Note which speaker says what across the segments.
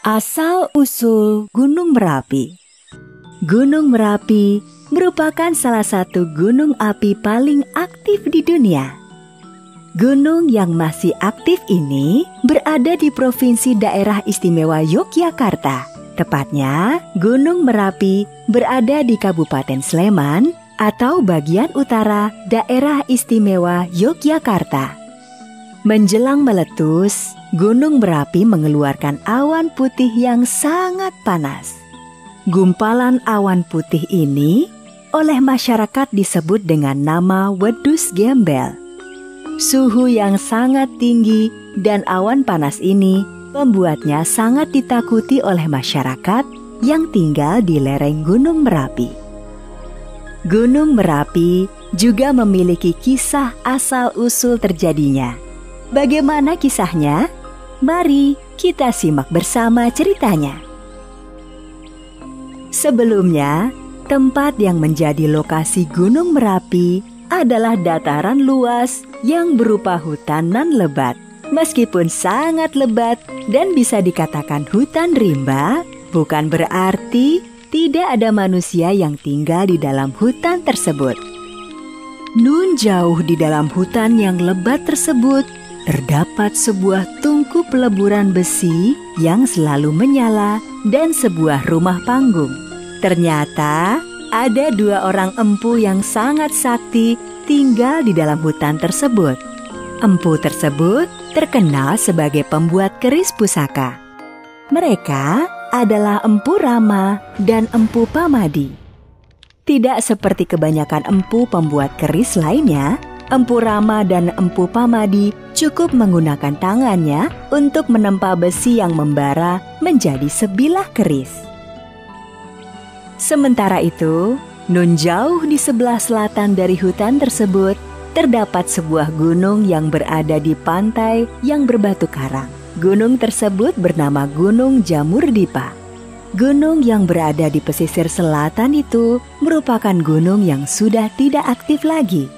Speaker 1: Asal-usul Gunung Merapi. Gunung Merapi merupakan salah satu gunung api paling aktif di dunia. Gunung yang masih aktif ini berada di Provinsi Daerah Istimewa Yogyakarta. Tepatnya, Gunung Merapi berada di Kabupaten Sleman atau bagian utara Daerah Istimewa Yogyakarta. Menjelang meletus, Gunung Merapi mengeluarkan awan putih yang sangat panas. Gumpalan awan putih ini oleh masyarakat disebut dengan nama wedus gembel. Suhu yang sangat tinggi dan awan panas ini membuatnya sangat ditakuti oleh masyarakat yang tinggal di lereng Gunung Merapi. Gunung Merapi juga memiliki kisah asal-usul terjadinya. Bagaimana kisahnya? Mari kita simak bersama ceritanya. Sebelumnya, tempat yang menjadi lokasi Gunung Merapi adalah dataran luas yang berupa hutanan lebat. Meskipun sangat lebat dan bisa dikatakan hutan rimba, bukan berarti tidak ada manusia yang tinggal di dalam hutan tersebut. Nun jauh di dalam hutan yang lebat tersebut, terdapat sebuah tungku peleburan besi yang selalu menyala dan sebuah rumah panggung. Ternyata ada 2 orang empu yang sangat sakti tinggal di dalam hutan tersebut. Empu tersebut terkenal sebagai pembuat keris pusaka. Mereka adalah Empu Rama dan Empu Pamadi. Tidak seperti kebanyakan empu pembuat keris lainnya, Empu Rama dan Empu Pamadi cukup menggunakan tangannya untuk menempa besi yang membara menjadi sebilah keris. Sementara itu, nun jauh di sebelah selatan dari hutan tersebut, terdapat sebuah gunung yang berada di pantai yang berbatu karang. Gunung tersebut bernama Gunung Jamur Dipa. Gunung yang berada di pesisir selatan itu merupakan gunung yang sudah tidak aktif lagi.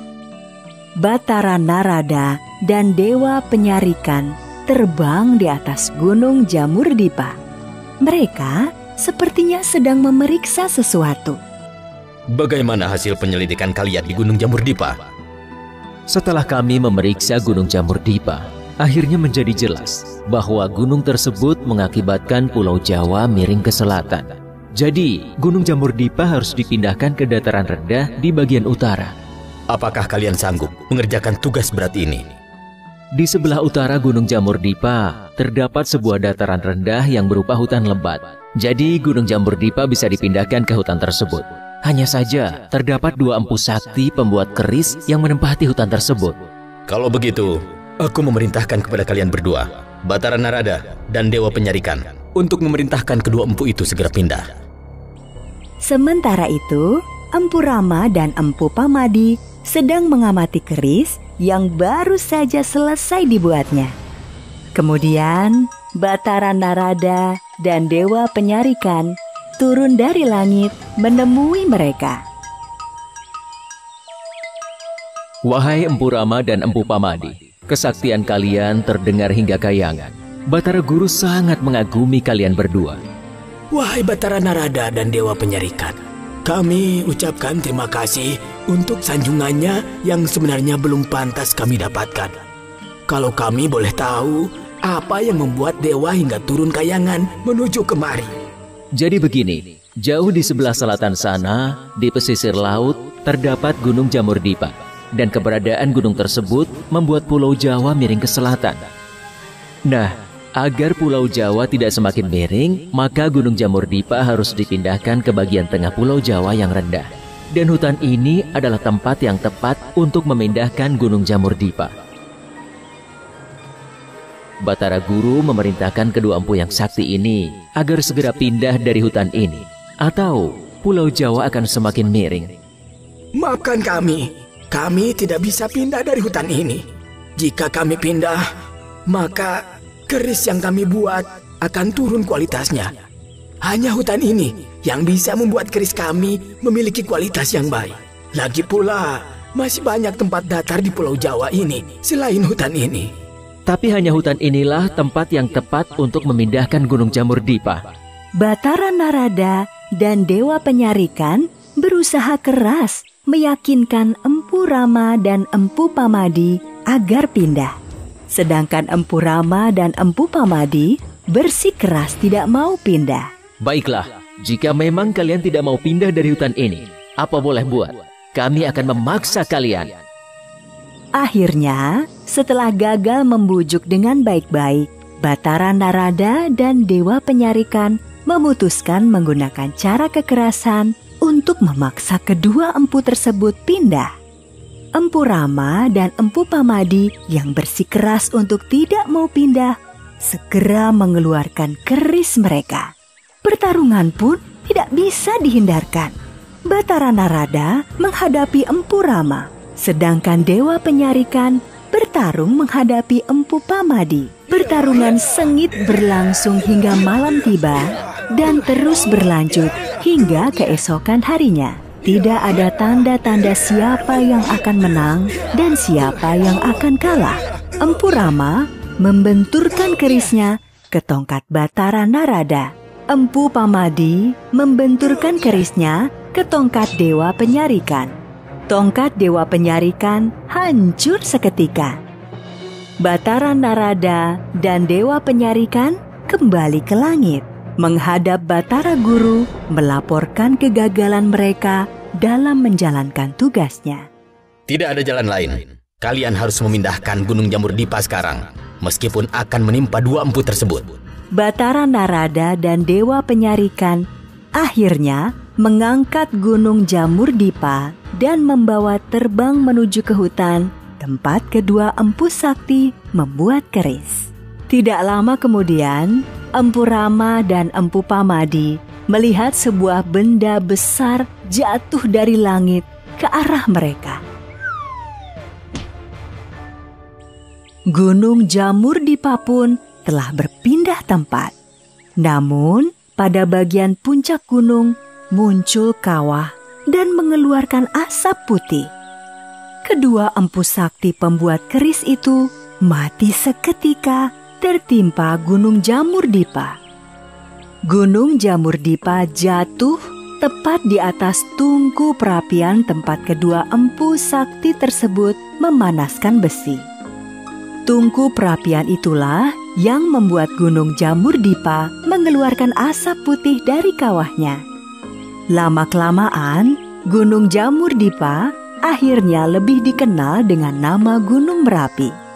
Speaker 1: Batara Narada dan Dewa Penyarikan terbang di atas Gunung Jamur Dipa. Mereka sepertinya sedang memeriksa sesuatu.
Speaker 2: Bagaimana hasil penyelidikan kalian di Gunung Jamur Dipa?
Speaker 3: Setelah kami memeriksa Gunung Jamur Dipa, akhirnya menjadi jelas bahwa gunung tersebut mengakibatkan Pulau Jawa miring ke selatan. Jadi, Gunung Jamur Dipa harus dipindahkan ke dataran rendah di bagian utara.
Speaker 2: Apakah kalian sanggup mengerjakan tugas berat ini?
Speaker 3: Di sebelah utara Gunung Jamur Dipa, terdapat sebuah dataran rendah yang berupa hutan lebat. Jadi, Gunung Jamur Dipa bisa dipindahkan ke hutan tersebut. Hanya saja, terdapat 2 empu sakti pembuat keris yang menempati hutan tersebut.
Speaker 2: Kalau begitu, aku memerintahkan kepada kalian berdua, Batara Narada dan Dewa Penyarikan, untuk memerintahkan kedua empu itu segera pindah.
Speaker 1: Sementara itu, Empu Rama dan Empu Pamadi sedang mengamati keris yang baru saja selesai dibuatnya. Kemudian, Batara Narada dan Dewa Penyarikan turun dari langit menemui mereka.
Speaker 3: Wahai Empu Rama dan Empu Pamadi, kesaktian kalian terdengar hingga Kayangan. Batara Guru sangat mengagumi kalian berdua.
Speaker 4: Wahai Batara Narada dan Dewa Penyarikan, kami ucapkan terima kasih untuk sanjungannya yang sebenarnya belum pantas kami dapatkan. Kalau kami boleh tahu, apa yang membuat dewa hingga turun Kayangan menuju kemari?
Speaker 3: Jadi begini, jauh di sebelah selatan sana, di pesisir laut, terdapat Gunung Jamur Dipa. Dan keberadaan gunung tersebut membuat Pulau Jawa miring ke selatan. Nah, agar Pulau Jawa tidak semakin miring, maka Gunung Jamur Dipa harus dipindahkan ke bagian tengah Pulau Jawa yang rendah. Dan hutan ini adalah tempat yang tepat untuk memindahkan Gunung Jamur Dipa. Batara Guru memerintahkan kedua empu yang sakti ini agar segera pindah dari hutan ini, atau Pulau Jawa akan semakin miring.
Speaker 4: Maafkan kami tidak bisa pindah dari hutan ini. Jika kami pindah, maka keris yang kami buat akan turun kualitasnya. Hanya hutan ini yang bisa membuat keris kami memiliki kualitas yang baik. Lagi pula, masih banyak tempat datar di Pulau Jawa ini selain hutan ini.
Speaker 3: Tapi hanya hutan inilah tempat yang tepat untuk memindahkan Gunung Jamur Dipa.
Speaker 1: Batara Narada dan Dewa Penyarikan berusaha keras meyakinkan Empu Rama dan Empu Pamadi agar pindah. Sedangkan Empu Rama dan Empu Pamadi bersikeras tidak mau pindah.
Speaker 3: Baiklah, jika memang kalian tidak mau pindah dari hutan ini, apa boleh buat? Kami akan memaksa kalian.
Speaker 1: Akhirnya, setelah gagal membujuk dengan baik-baik, Batara Narada dan Dewa Penyarikan memutuskan menggunakan cara kekerasan untuk memaksa kedua empu tersebut pindah. Empu Rama dan Empu Pamadi yang bersikeras untuk tidak mau pindah segera mengeluarkan keris mereka. Pertarungan pun tidak bisa dihindarkan. Batara Narada menghadapi Empu Rama, sedangkan Dewa Penyarikan bertarung menghadapi Empu Pamadi. Pertarungan sengit berlangsung hingga malam tiba dan terus berlanjut hingga keesokan harinya. Tidak ada tanda-tanda siapa yang akan menang dan siapa yang akan kalah. Empu Rama membenturkan kerisnya ke tongkat Batara Narada. Empu Pamadi membenturkan kerisnya ke tongkat Dewa Penyarikan. Tongkat Dewa Penyarikan hancur seketika. Batara Narada dan Dewa Penyarikan kembali ke langit, menghadap Batara Guru melaporkan kegagalan mereka dalam menjalankan tugasnya.
Speaker 2: Tidak ada jalan lain. Kalian harus memindahkan Gunung Jamur Dipa sekarang, meskipun akan menimpa dua empu tersebut.
Speaker 1: Batara Narada dan Dewa Penyarikan akhirnya mengangkat Gunung Jamur Dipa dan membawa terbang menuju ke hutan tempat kedua empu sakti membuat keris. Tidak lama kemudian, Empu Rama dan Empu Pamadi melihat sebuah benda besar jatuh dari langit ke arah mereka. Gunung Jamur Dipa pun telah berpindah tempat. Namun, pada bagian puncak gunung muncul kawah dan mengeluarkan asap putih. Kedua empu sakti pembuat keris itu mati seketika tertimpa Gunung Jamur Dipa. Gunung Jamur Dipa jatuh tepat di atas tungku perapian tempat kedua empu sakti tersebut memanaskan besi. Tungku perapian itulah yang membuat Gunung Jamur Dipa mengeluarkan asap putih dari kawahnya. Lama-kelamaan, Gunung Jamur Dipa akhirnya lebih dikenal dengan nama Gunung Merapi.